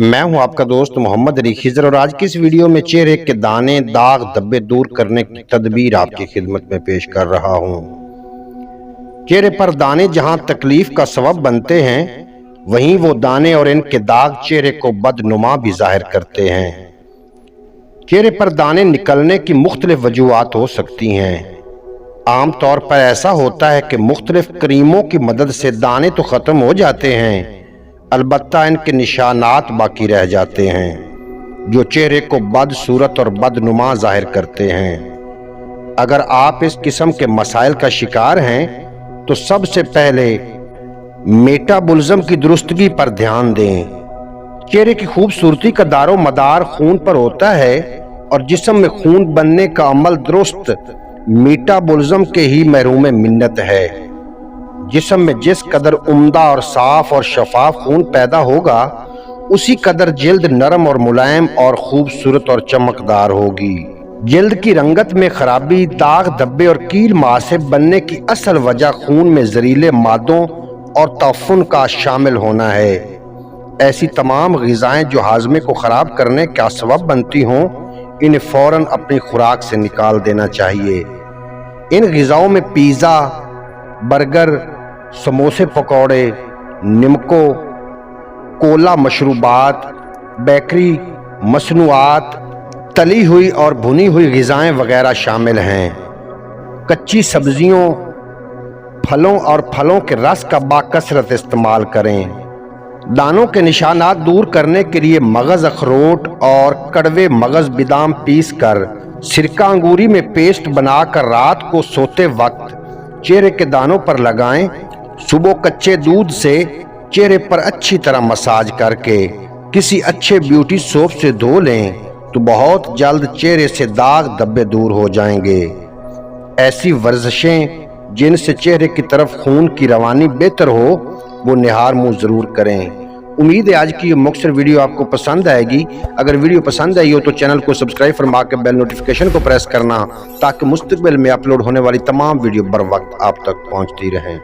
मैं हूं आपका दोस्त मोहम्मद अली खिजर और आज की इस वीडियो में चेहरे के दाने दाग धब्बे दूर करने की तदबीर आपकी खिदमत में पेश कर रहा हूं। चेहरे पर दाने जहां तकलीफ का सबब बनते हैं, वहीं वो दाने और इनके दाग चेहरे को बदनुमा भी जाहिर करते हैं। चेहरे पर दाने निकलने की मुख्तलिफ वजूहात हो सकती हैं। आम तौर पर ऐसा होता है कि मुख्तलिफ क्रीमों की मदद से दाने तो खत्म हो जाते हैं, अलबत्ता इनके निशानात बाकी रह जाते हैं जो चेहरे को बदसूरत और बदनुमा जाहिर करते हैं। अगर आप इस किस्म के मसाइल का शिकार हैं तो सबसे पहले मेटाबॉलिज्म की दुरुस्तगी पर ध्यान दें। चेहरे की खूबसूरती का दारो मदार खून पर होता है और जिस्म में खून बनने का अमल दुरुस्त मेटाबॉलिज्म के ही महरूम मिन्नत है। जिस्म में जिस कदर उम्दा और साफ और शफाफ खून पैदा होगा, उसी कदर जिल्द नरम और मुलायम और खूबसूरत और चमकदार होगी। जिल्द की रंगत में खराबी, दाग धब्बे और कील मासिब बनने की असल वजह खून में जहरीले मादों और तफुन का शामिल होना है। ऐसी तमाम ग़िज़ाएं जो हाजमे को खराब करने का सबब बनती हों, इन्हें फौरन अपनी खुराक से निकाल देना चाहिए। इन ग़िज़ाओं में पिज़्ज़ा, बर्गर, समोसे, पकौड़े, निमको, कोला मशरूबात, बेकरी, मसनूआत, तली हुई और भुनी हुई ग़िज़ाएं वगैरह शामिल हैं। कच्ची सब्जियों, फलों और फलों के रस का बाकसरत इस्तेमाल करें। दानों के निशानात दूर करने के लिए मगज़ अखरोट और कड़वे मगज़ बादाम पीस कर सिरका अंगूरी में पेस्ट बनाकर रात को सोते वक्त चेहरे के दानों पर लगाएं। सुबह कच्चे दूध से चेहरे पर अच्छी तरह मसाज करके किसी अच्छे ब्यूटी सोप से धो लें तो बहुत जल्द चेहरे से दाग धब्बे दूर हो जाएंगे। ऐसी वर्जिशें जिनसे चेहरे की तरफ खून की रवानी बेहतर हो, वो निहार मुंह जरूर करें। उम्मीद है आज की ये मुख्तसर वीडियो आपको पसंद आएगी। अगर वीडियो पसंद आई हो तो चैनल को सब्सक्राइब फरमा के बेल नोटिफिकेशन को प्रेस करना, ताकि मुस्तकबिल में अपलोड होने वाली तमाम वीडियो बर वक्त आप तक पहुंचती रहें।